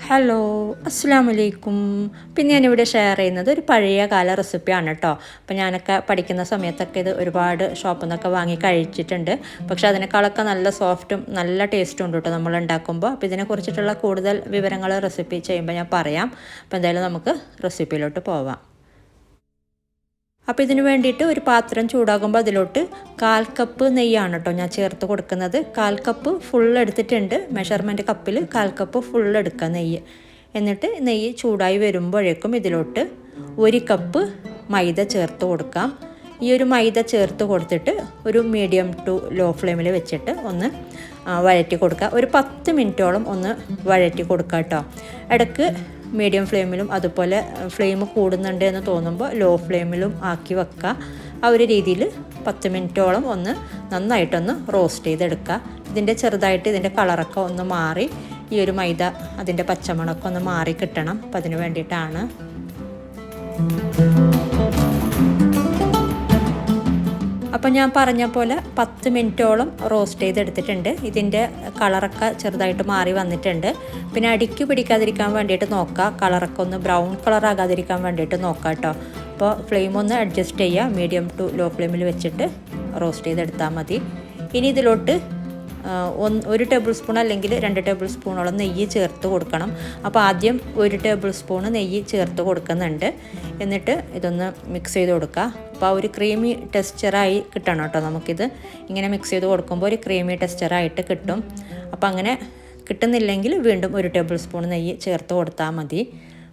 Hello, അസ്സലാമു അലൈക്കും. പിന്നെ ഞാനിവിടെ ഷെയർ ചെയ്യുന്നത് ഒരു പഴയ കാല റെസിപ്പിയാണ് കേട്ടോ. അപ്പോൾ ഞാനൊക്കെ പഠിക്കുന്ന സമയത്തൊക്കെ ഇത് ഒരുപാട് ഷോപ്പിൽ നിന്നൊക്കെ വാങ്ങി കഴിച്ചിട്ടുണ്ട്. പക്ഷേ അതിനേക്കാളൊക്കെ നല്ല സോഫ്റ്റും നല്ല ടേസ്റ്റും ഉണ്ട് കേട്ടോ നമ്മൾ ഉണ്ടാക്കുമ്പോൾ. അപ്പോൾ ഇതിനെക്കുറിച്ചിട്ടുള്ള കൂടുതൽ വിവരങ്ങൾ റെസിപ്പി ചെയ്യുമ്പോൾ ഞാൻ പറയാം. അപ്പോൾ എന്തായാലും നമുക്ക് റെസിപ്പിയിലോട്ട് പോവാം. അപ്പോൾ ഇതിന് വേണ്ടിയിട്ട് ഒരു പാത്രം ചൂടാകുമ്പോൾ അതിലോട്ട് 1/4 കപ്പ് നെയ്യാണ് കേട്ടോ ഞാൻ ചേർത്ത് കൊടുക്കുന്നത്. 1/4 കപ്പ് ഫുൾ എടുത്തിട്ടുണ്ട്. മെഷർമെൻറ്റ് കപ്പിൽ 1/4 കപ്പ് ഫുൾ എടുക്കുക നെയ്യ്. എന്നിട്ട് നെയ്യ് ചൂടായി വരുമ്പോഴേക്കും ഇതിലോട്ട് 1 കപ്പ് മൈദ ചേർത്ത് കൊടുക്കാം. ഈ ഒരു മൈദ ചേർത്ത് കൊടുത്തിട്ട് ഒരു മീഡിയം ടു ലോ ഫ്ലെയിമിൽ വെച്ചിട്ട് ഒന്ന് വഴറ്റി കൊടുക്കുക. ഒരു 10 മിനിറ്റോളം ഒന്ന് വഴറ്റി കൊടുക്കുക കേട്ടോ. ഇടയ്ക്ക് മീഡിയം ഫ്ലെയിമിലും അതുപോലെ ഫ്ലെയിം കൂടുന്നുണ്ട് എന്ന് തോന്നുമ്പോൾ ലോ ഫ്ലെയിമിലും ആക്കി വെക്കുക. ആ ഒരു രീതിയിൽ 10 മിനിറ്റോളം ഒന്ന് നന്നായിട്ടൊന്ന് റോസ്റ്റ് ചെയ്തെടുക്കുക. ഇതിൻ്റെ ചെറുതായിട്ട് ഇതിൻ്റെ കളറൊക്കെ ഒന്ന് മാറി ഈ ഒരു മൈദ അതിൻ്റെ പച്ചമണമൊക്കെ ഒന്ന് മാറി കിട്ടണം. അപ്പം അതിന് വേണ്ടിയിട്ടാണ്. അപ്പം ഞാൻ പറഞ്ഞ പോലെ 10 മിനിറ്റോളം റോസ്റ്റ് ചെയ്തെടുത്തിട്ടുണ്ട്. ഇതിൻ്റെ കളറൊക്കെ ചെറുതായിട്ട് മാറി വന്നിട്ടുണ്ട്. പിന്നെ അടിക്ക് പിടിക്കാതിരിക്കാൻ വേണ്ടിയിട്ട് നോക്കുക. കളറൊക്കെ ഒന്ന് ബ്രൗൺ കളറാകാതിരിക്കാൻ വേണ്ടിയിട്ട് നോക്കുക കേട്ടോ. അപ്പോൾ ഫ്ലെയിം ഒന്ന് അഡ്ജസ്റ്റ് ചെയ്യുക. മീഡിയം ടു ലോ ഫ്ലെയിമിൽ വെച്ചിട്ട് റോസ്റ്റ് ചെയ്തെടുത്താൽ മതി. ഇനി ഇതിലോട്ട് 1 ടേബിൾ സ്പൂൺ അല്ലെങ്കിൽ 2 ടേബിൾ സ്പൂണോളം നെയ്യ് ചേർത്ത് കൊടുക്കണം. അപ്പോൾ ആദ്യം 1 ടേബിൾ സ്പൂൺ നെയ്യ് ചേർത്ത് കൊടുക്കുന്നുണ്ട്. എന്നിട്ട് ഇതൊന്ന് മിക്സ് ചെയ്ത് കൊടുക്കുക. അപ്പോൾ ഒരു ക്രീമി ടെക്സ്ചറായി കിട്ടണം കേട്ടോ. നമുക്കിത് ഇങ്ങനെ മിക്സ് ചെയ്ത് കൊടുക്കുമ്പോൾ ഒരു ക്രീമി ടെക്സ്ചറായിട്ട് കിട്ടും. അപ്പോൾ അങ്ങനെ കിട്ടുന്നില്ലെങ്കിൽ വീണ്ടും 1 ടേബിൾ സ്പൂൺ നെയ്യ് ചേർത്ത് കൊടുത്താൽ മതി.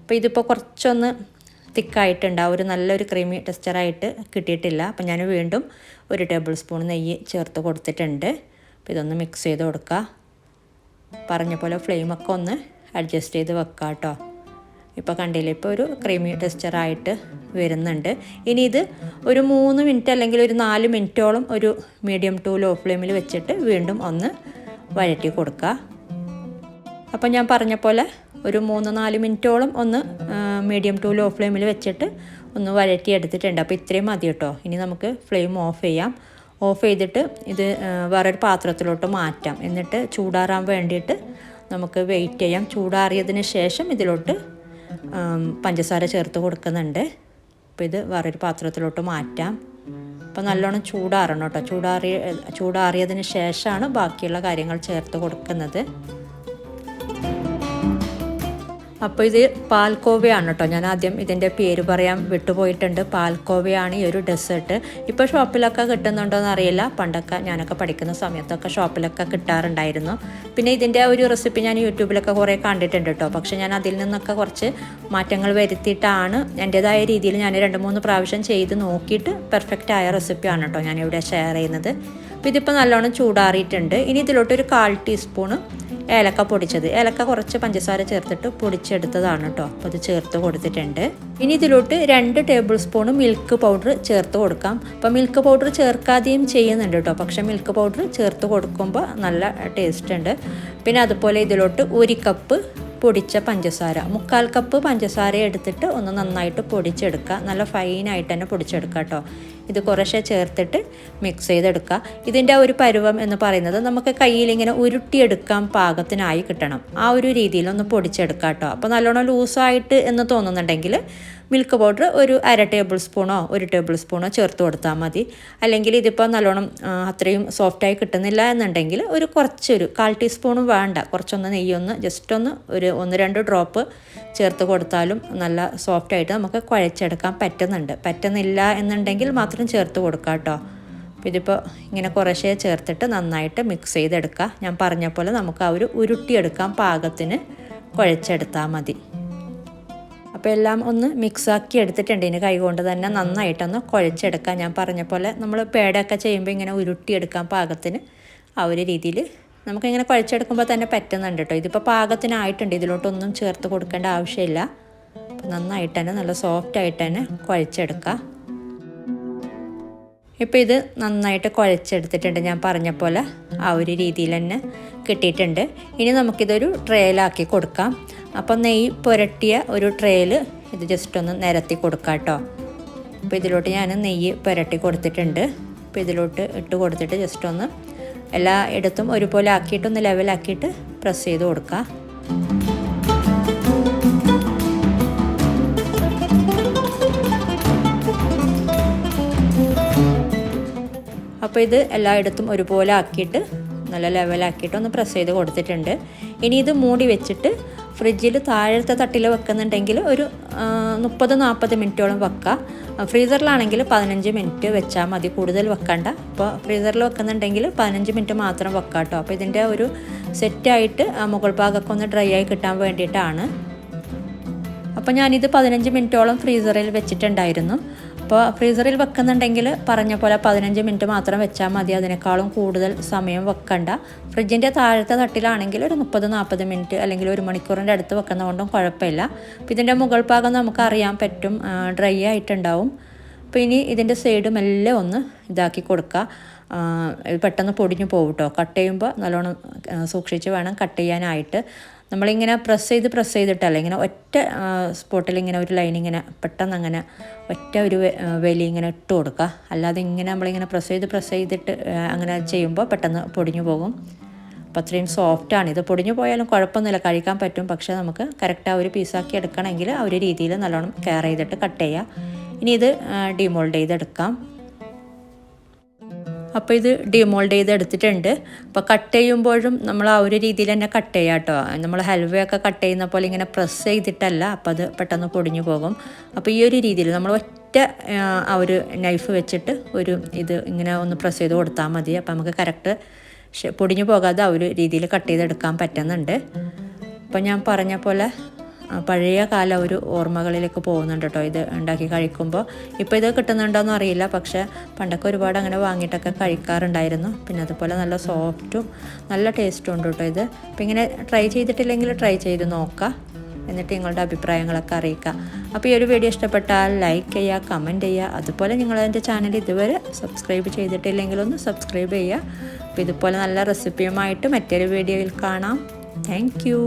അപ്പോൾ ഇതിപ്പോൾ കുറച്ചൊന്ന് തിക്കായിട്ടുണ്ട്. ഒരു നല്ലൊരു ക്രീമി ടെക്സ്ചറായിട്ട് കിട്ടിയിട്ടില്ല. അപ്പോൾ ഞാൻ വീണ്ടും 1 ടേബിൾ സ്പൂൺ നെയ്യ് ചേർത്ത് കൊടുത്തിട്ടുണ്ട്. അപ്പോൾ ഇതൊന്ന് മിക്സ് ചെയ്ത് കൊടുക്കുക. പറഞ്ഞ പോലെ ഫ്ലെയിമൊക്കെ ഒന്ന് അഡ്ജസ്റ്റ് ചെയ്ത് വെക്കുക കേട്ടോ. ഇപ്പോൾ കണ്ടില്ലേ, ഇപ്പോൾ ഒരു ക്രീമി ടെക്സ്ചറായിട്ട് വരുന്നുണ്ട്. ഇനി ഇത് ഒരു 3 മിനിറ്റ് അല്ലെങ്കിൽ ഒരു 4 മിനിറ്റോളം ഒരു മീഡിയം ടു ലോ ഫ്ലെയിമിൽ വെച്ചിട്ട് വീണ്ടും ഒന്ന് വഴറ്റി കൊടുക്കുക. അപ്പോൾ ഞാൻ പറഞ്ഞ പോലെ ഒരു 3-4 മിനിറ്റോളം ഒന്ന് മീഡിയം ടു ലോ ഫ്ലെയിമിൽ വെച്ചിട്ട് ഒന്ന് വഴറ്റി എടുത്തിട്ടുണ്ട്. അപ്പോൾ ഇത്രയും മതി കേട്ടോ. ഇനി നമുക്ക് ഫ്ലെയിം ഓഫ് ചെയ്യാം. ഓഫ് ചെയ്തിട്ട് ഇത് വേറൊരു പാത്രത്തിലോട്ട് മാറ്റാം. എന്നിട്ട് ചൂടാറാൻ വേണ്ടിയിട്ട് നമുക്ക് വെയിറ്റ് ചെയ്യാം. ചൂടാറിയതിന് ശേഷം ഇതിലോട്ട് പഞ്ചസാര ചേർത്ത് കൊടുക്കുന്നുണ്ട്. അപ്പോൾ ഇത് വേറൊരു പാത്രത്തിലോട്ട് മാറ്റാം. അപ്പോൾ നല്ലോണം ചൂടാറണം കേട്ടോ. ചൂടാറിയതിന് ശേഷമാണ് ബാക്കിയുള്ള കാര്യങ്ങൾ ചേർത്ത് കൊടുക്കുന്നത്. അപ്പോൾ ഇത് പാൽക്കോവയാണ് കേട്ടോ. ഞാൻ ആദ്യം ഇതിൻ്റെ പേര് പറയാൻ വിട്ടുപോയിട്ടുണ്ട്. പാൽക്കോവയാണ് ഈ ഒരു ഡെസേർട്ട്. ഇപ്പോൾ ഷോപ്പിലൊക്കെ കിട്ടുന്നുണ്ടോയെന്ന് അറിയില്ല. പണ്ടൊക്കെ ഞാനൊക്കെ പഠിക്കുന്ന സമയത്തൊക്കെ ഷോപ്പിലൊക്കെ കിട്ടാറുണ്ടായിരുന്നു. പിന്നെ ഇതിൻ്റെ ഒരു റെസിപ്പി ഞാൻ യൂട്യൂബിലൊക്കെ കുറേ കണ്ടിട്ടുണ്ട് കേട്ടോ. പക്ഷേ ഞാൻ അതിൽ നിന്നൊക്കെ കുറച്ച് മാറ്റങ്ങൾ വരുത്തിയിട്ടാണ് എൻ്റേതായ രീതിയിൽ ഞാൻ 2-3 പ്രാവശ്യം ചെയ്ത് നോക്കിയിട്ട് പെർഫെക്റ്റ് ആയ റെസിപ്പിയാണ് കേട്ടോ ഞാനിവിടെ ഷെയർ ചെയ്യുന്നത്. അപ്പോൾ ഇതിപ്പോൾ നല്ലോണം ചൂടാറിയിട്ടുണ്ട്. ഇനി ഇതിലോട്ട് ഒരു 1/4 ടീസ്പൂണ് ഏലക്ക പൊടിച്ചത്. ഏലക്ക കുറച്ച് പഞ്ചസാര ചേർത്തിട്ട് പൊടിച്ചെടുത്തതാണ് കേട്ടോ. അപ്പോൾ അത് ചേർത്ത് കൊടുത്തിട്ടുണ്ട്. ഇനി ഇതിലോട്ട് 2 ടേബിൾ സ്പൂൺ മിൽക്ക് പൗഡർ ചേർത്ത് കൊടുക്കാം. അപ്പോൾ മിൽക്ക് പൗഡർ ചേർക്കാതെയും ചെയ്യുന്നുണ്ട് കേട്ടോ. പക്ഷേ മിൽക്ക് പൗഡർ ചേർത്ത് കൊടുക്കുമ്പോൾ നല്ല ടേസ്റ്റ് ഉണ്ട്. പിന്നെ അതുപോലെ ഇതിലോട്ട് 1 കപ്പ് പൊടിച്ച പഞ്ചസാര, 3/4 കപ്പ് പഞ്ചസാര എടുത്തിട്ട് ഒന്ന് നന്നായിട്ട് പൊടിച്ചെടുക്കുക. നല്ല ഫൈനായിട്ട് തന്നെ പൊടിച്ചെടുക്കുക കേട്ടോ. ഇത് കുറേശ്ശെ ചേർത്തിട്ട് മിക്സ് ചെയ്തെടുക്കുക. ഇതിൻ്റെ ഒരു പരുവം എന്ന് പറയുന്നത് നമുക്ക് കയ്യിലിങ്ങനെ ഉരുട്ടിയെടുക്കാൻ പാകത്തിനായി കിട്ടണം. ആ ഒരു രീതിയിലൊന്ന് പൊടിച്ചെടുക്കുക കേട്ടോ. അപ്പോൾ നല്ലോണം ലൂസായിട്ട് എന്ന് തോന്നുന്നുണ്ടെങ്കിൽ മിൽക്ക് പൗഡർ ഒരു 1/2 ടേബിൾ സ്പൂണോ 1 ടേബിൾ സ്പൂണോ ചേർത്ത് കൊടുത്താൽ മതി. അല്ലെങ്കിൽ ഇതിപ്പോൾ നല്ലോണം അത്രയും സോഫ്റ്റായി കിട്ടുന്നില്ല എന്നുണ്ടെങ്കിൽ ഒരു 1/4 ടീസ്പൂണും വേണ്ട, കുറച്ചൊന്ന് നെയ്യൊന്ന് ജസ്റ്റ് ഒന്ന് 1-2 ഡ്രോപ്പ് ചേർത്ത് കൊടുത്താലും നല്ല സോഫ്റ്റായിട്ട് നമുക്ക് കുഴച്ചെടുക്കാൻ പറ്റുന്നില്ല എന്നുണ്ടെങ്കിൽ മാത്രം ചേർത്ത് കൊടുക്കുക കേട്ടോ. അപ്പോൾ ഇതിപ്പോൾ ഇങ്ങനെ കുറേശ്ശേ ചേർത്തിട്ട് നന്നായിട്ട് മിക്സ് ചെയ്തെടുക്കുക. ഞാൻ പറഞ്ഞ പോലെ നമുക്ക് ആ ഒരു ഉരുട്ടിയെടുക്കാൻ പാകത്തിന് കുഴച്ചെടുത്താൽ മതി. അപ്പോൾ എല്ലാം ഒന്ന് മിക്സാക്കി എടുത്തിട്ടുണ്ട്. ഇനി കൈകൊണ്ട് തന്നെ നന്നായിട്ടൊന്ന് കുഴച്ചെടുക്കാം. ഞാൻ പറഞ്ഞ പോലെ നമ്മൾ പേടയൊക്കെ ചെയ്യുമ്പോൾ ഇങ്ങനെ ഉരുട്ടിയെടുക്കാൻ പാകത്തിന് ആ ഒരു രീതിയിൽ നമുക്കിങ്ങനെ കുഴച്ചെടുക്കുമ്പോൾ തന്നെ പറ്റുന്നുണ്ട് കേട്ടോ. ഇതിപ്പോൾ പാകത്തിനായിട്ടുണ്ട്. ഇതിലോട്ടൊന്നും ചേർത്ത് കൊടുക്കേണ്ട ആവശ്യമില്ല. അപ്പോൾ നന്നായിട്ട് തന്നെ നല്ല സോഫ്റ്റായിട്ട് തന്നെ കുഴച്ചെടുക്കുക. ഇപ്പോൾ ഇത് നന്നായിട്ട് കുഴച്ചെടുത്തിട്ടുണ്ട്. ഞാൻ പറഞ്ഞ പോലെ ആ ഒരു രീതിയിൽ തന്നെ കിട്ടിയിട്ടുണ്ട്. ഇനി നമുക്കിതൊരു ട്രേയിലാക്കി കൊടുക്കാം. അപ്പോൾ നെയ്യ് പുരട്ടിയ ഒരു ട്രേയിൽ ഇത് ജസ്റ്റ് ഒന്ന് നിരത്തി കൊടുക്കാം കേട്ടോ. അപ്പോൾ ഇതിലോട്ട് ഞാൻ നെയ്യ് പുരട്ടി കൊടുത്തിട്ടുണ്ട്. അപ്പോൾ ഇതിലോട്ട് ഇട്ട് കൊടുത്തിട്ട് ജസ്റ്റ് ഒന്ന് എല്ലാ ഇടത്തും ഒരുപോലെ ആക്കിയിട്ടൊന്ന് ലെവലാക്കിയിട്ട് പ്രസ് ചെയ്ത് കൊടുക്കുക. അപ്പോൾ ഇത് എല്ലായിടത്തും ഒരുപോലെ ആക്കിയിട്ട് നല്ല ലെവലാക്കിയിട്ട് ഒന്ന് പ്രസ് ചെയ്ത് കൊടുത്തിട്ടുണ്ട്. ഇനി ഇത് മൂടി വെച്ചിട്ട് ഫ്രിഡ്ജിൽ താഴത്തെ തട്ടിൽ വെക്കുന്നുണ്ടെങ്കിൽ ഒരു 30-40 മിനിറ്റോളം വെക്കുക. ഫ്രീസറിലാണെങ്കിൽ 15 മിനിറ്റ് വെച്ചാൽ മതി, കൂടുതൽ വെക്കണ്ട. അപ്പോൾ ഫ്രീസറിൽ വെക്കുന്നുണ്ടെങ്കിൽ 15 മിനിറ്റ് മാത്രം വെക്കാം കേട്ടോ. അപ്പോൾ ഇതിൻ്റെ ഒരു സെറ്റായിട്ട് മുകൾ ഭാഗമൊക്കെ ഒന്ന് ഡ്രൈ ആയി കിട്ടാൻ വേണ്ടിയിട്ടാണ്. അപ്പോൾ ഞാനിത് 15 മിനിറ്റോളം ഫ്രീസറിൽ വെച്ചിട്ടുണ്ടായിരുന്നു. അപ്പോൾ ഫ്രീസറിൽ വെക്കുന്നുണ്ടെങ്കിൽ പറഞ്ഞ പോലെ 15 മിനിറ്റ് മാത്രം വെച്ചാൽ മതി, അതിനേക്കാളും കൂടുതൽ സമയം വെക്കണ്ട. ഫ്രിഡ്ജിൻ്റെ താഴത്തെ തട്ടിലാണെങ്കിൽ ഒരു 30-40 മിനിറ്റ് അല്ലെങ്കിൽ 1 മണിക്കൂറിൻ്റെ അടുത്ത് വെക്കുന്നതുകൊണ്ടും കുഴപ്പമില്ല. അപ്പോൾ ഇതിൻ്റെ മുകൾ ഭാഗം നമുക്ക് അറിയാൻ പറ്റും ഡ്രൈ ആയിട്ടുണ്ടാവും. അപ്പോൾ ഇനി ഇതിൻ്റെ സൈഡ് മെല്ലെ ഒന്ന് ഇതാക്കി കൊടുക്കുക. പെട്ടെന്ന് പൊടിഞ്ഞു പോകും കേട്ടോ. കട്ട് ചെയ്യുമ്പോൾ നല്ലോണം സൂക്ഷിച്ച് വേണം കട്ട് ചെയ്യാനായിട്ട്. നമ്മളിങ്ങനെ പ്രസ് ചെയ്തിട്ടല്ല, ഇങ്ങനെ ഒറ്റ സ്പോട്ടിൽ ഇങ്ങനെ ഒരു ലൈൻ ഇങ്ങനെ പെട്ടെന്ന് അങ്ങനെ ഒറ്റ ഒരു വലി ഇങ്ങനെ ഇട്ട് കൊടുക്കുക. അല്ലാതെ ഇങ്ങനെ നമ്മളിങ്ങനെ പ്രസ് ചെയ്തിട്ട് അങ്ങനെ ചെയ്യുമ്പോൾ പെട്ടെന്ന് പൊടിഞ്ഞു പോകും. അപ്പോൾ അത്രയും സോഫ്റ്റാണ് ഇത്. പൊടിഞ്ഞു പോയാലും കുഴപ്പമൊന്നുമില്ല, കഴിക്കാൻ പറ്റും. പക്ഷേ നമുക്ക് കറക്റ്റ് ആ ഒരു പീസാക്കി എടുക്കണമെങ്കിൽ ആ ഒരു രീതിയിൽ നല്ലോണം കെയർ ചെയ്തിട്ട് കട്ട് ചെയ്യുക. ഇനി ഇത് ഡിമോൾഡ് ചെയ്തെടുക്കാം. അപ്പോൾ ഇത് ഡിമോൾഡ് ചെയ്തെടുത്തിട്ടുണ്ട്. അപ്പോൾ കട്ട് ചെയ്യുമ്പോഴും നമ്മൾ ആ ഒരു രീതിയിൽ തന്നെ കട്ട് ചെയ്യുക കേട്ടോ. നമ്മൾ ഹൽവയൊക്കെ കട്ട് ചെയ്യുന്ന പോലെ ഇങ്ങനെ പ്രസ് ചെയ്തിട്ടല്ല, അപ്പോൾ അത് പെട്ടെന്ന് പൊടിഞ്ഞു പോകും. അപ്പോൾ ഈ ഒരു രീതിയിൽ നമ്മൾ ഒറ്റ ആ ഒരു നൈഫ് വെച്ചിട്ട് ഒരു ഇത് ഇങ്ങനെ ഒന്ന് പ്രസ് ചെയ്ത് കൊടുത്താൽ മതി. അപ്പോൾ നമുക്ക് കറക്റ്റ് പൊടിഞ്ഞു പോകാതെ ആ ഒരു രീതിയിൽ കട്ട് ചെയ്തെടുക്കാൻ പറ്റുന്നുണ്ട്. അപ്പോൾ ഞാൻ പറഞ്ഞ പോലെ പഴയ കാല ഒരു ഓർമ്മകളിലേക്ക് പോകുന്നുണ്ട് കേട്ടോ ഇത് ഉണ്ടാക്കി കഴിക്കുമ്പോൾ. ഇപ്പോൾ ഇത് കിട്ടുന്നുണ്ടോയെന്ന് അറിയില്ല, പക്ഷേ പണ്ടൊക്കെ ഒരുപാട് അങ്ങനെ വാങ്ങിയിട്ടൊക്കെ കഴിക്കാറുണ്ടായിരുന്നു. പിന്നെ അതുപോലെ നല്ല സോഫ്റ്റും നല്ല ടേസ്റ്റും ഉണ്ട് കേട്ടോ ഇത്. അപ്പോൾ ഇങ്ങനെ ട്രൈ ചെയ്തിട്ടില്ലെങ്കിൽ ട്രൈ ചെയ്ത് നോക്കുക, എന്നിട്ട് നിങ്ങളുടെ അഭിപ്രായങ്ങളൊക്കെ അറിയിക്കുക. അപ്പോൾ ഈ ഒരു വീഡിയോ ഇഷ്ടപ്പെട്ടാൽ ലൈക്ക് ചെയ്യുക, കമൻറ്റ് ചെയ്യുക. അതുപോലെ നിങ്ങൾ എൻ്റെ ചാനൽ ഇതുവരെ സബ്സ്ക്രൈബ് ചെയ്തിട്ടില്ലെങ്കിൽ ഒന്ന് സബ്സ്ക്രൈബ് ചെയ്യുക. അപ്പോൾ ഇതുപോലെ നല്ല റെസിപ്പിയുമായിട്ട് മറ്റൊരു വീഡിയോയിൽ കാണാം. Thank you.